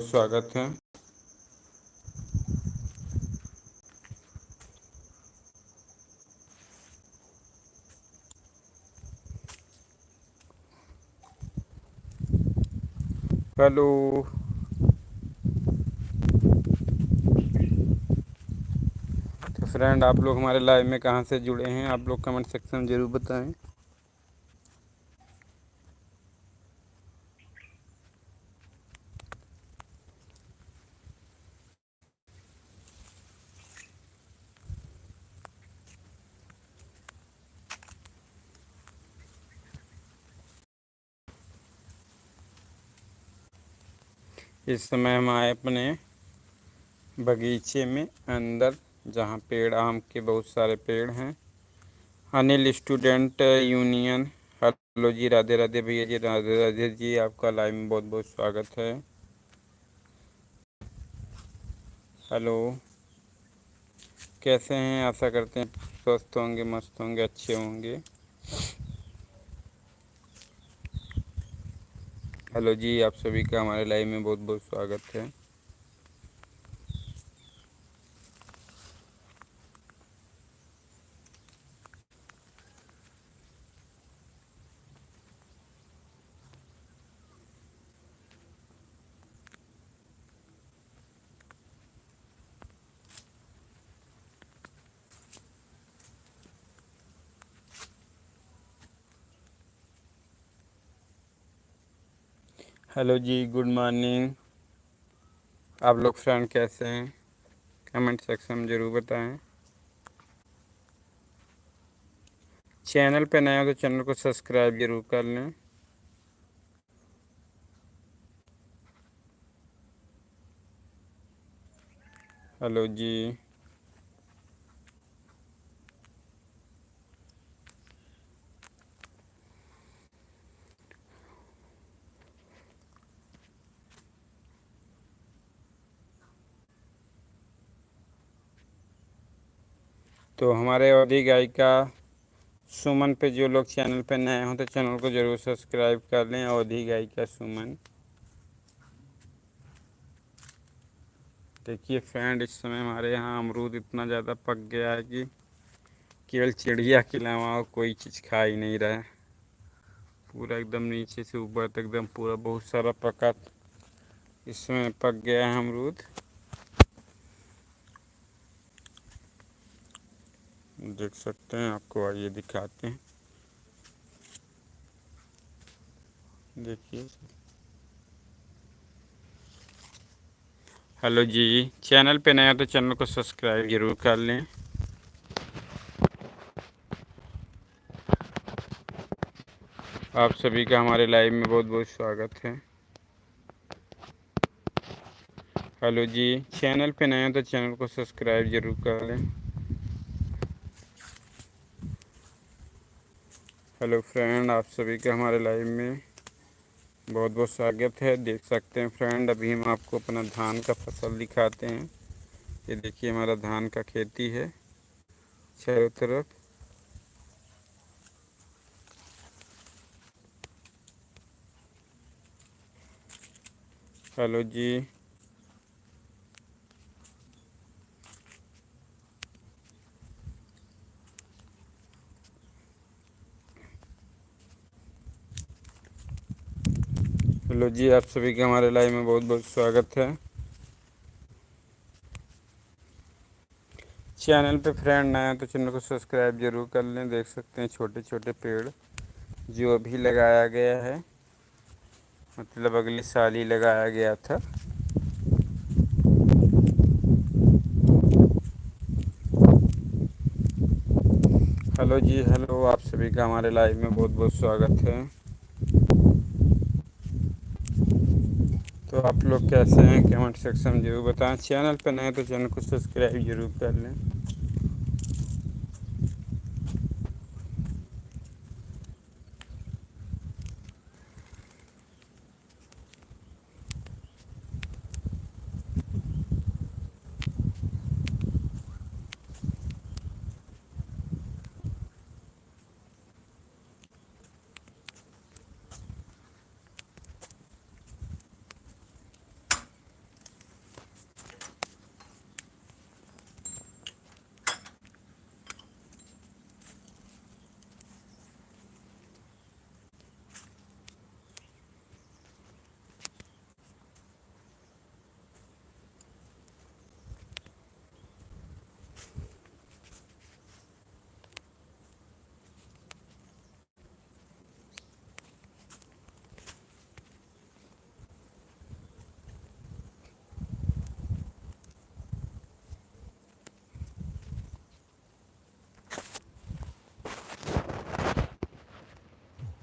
स्वागत है। हेलो। तो फ्रेंड, आप लोग हमारे लाइव में कहाँ से जुड़े हैं? आप लोग कमेंट सेक्शन में ज़रूर बताएं। इस समय हम आए अपने बगीचे में अंदर, जहाँ पेड़, आम के बहुत सारे पेड़ हैं। Anil student union. हेलो जी, राधे राधे भैया जी, राधे राधे जी, आपका लाइव में बहुत बहुत स्वागत है। हेलो, कैसे हैं? आशा करते हैं स्वस्थ होंगे, मस्त होंगे, अच्छे होंगे। हेलो जी, आप सभी का हमारे लाइव में बहुत बहुत स्वागत है। हेलो जी, गुड मॉर्निंग। आप लोग फ्रेंड कैसे हैं? कमेंट सेक्शन में ज़रूर बताएं। चैनल पे नए हो तो चैनल को सब्सक्राइब जरूर कर लें। हेलो जी। तो हमारे अवधी गायिका सुमन पे जो लोग चैनल पे नए हों तो चैनल को ज़रूर सब्सक्राइब कर लें। अवधी गायिका सुमन। देखिए फ्रेंड, इस समय हमारे यहाँ अमरूद इतना ज़्यादा पक गया है कि केवल चिड़िया के अलावा और कोई चीज़ खा ही नहीं रहा है। पूरा एकदम नीचे से ऊपर तक एकदम पूरा बहुत सारा पका इस समय पक गया है अमरूद। देख सकते हैं, आपको आइए दिखाते हैं। देखिए। हेलो जी, चैनल पे नया तो चैनल को सब्सक्राइब जरूर कर लें। आप सभी का हमारे लाइव में बहुत बहुत स्वागत है। हेलो जी, चैनल पे नए तो चैनल को सब्सक्राइब जरूर कर लें। हेलो फ्रेंड, आप सभी का हमारे लाइव में बहुत बहुत स्वागत है। देख सकते हैं फ्रेंड, अभी हम आपको अपना धान का फसल दिखाते हैं। ये देखिए, हमारा धान का खेती है चारों तरफ। हेलो जी। हेलो जी, आप सभी का हमारे लाइव में बहुत बहुत स्वागत है। चैनल पे फ्रेंड नया तो चैनल को सब्सक्राइब जरूर कर लें। देख सकते हैं छोटे छोटे पेड़ जो अभी लगाया गया है, मतलब अगले साल ही लगाया गया था। हेलो जी, हेलो, आप सभी का हमारे लाइव में बहुत बहुत स्वागत है। तो आप लोग कैसे हैं? कमेंट सेक्शन में जरूर बताएं। चैनल पर नए तो चैनल को सब्सक्राइब जरूर कर लें।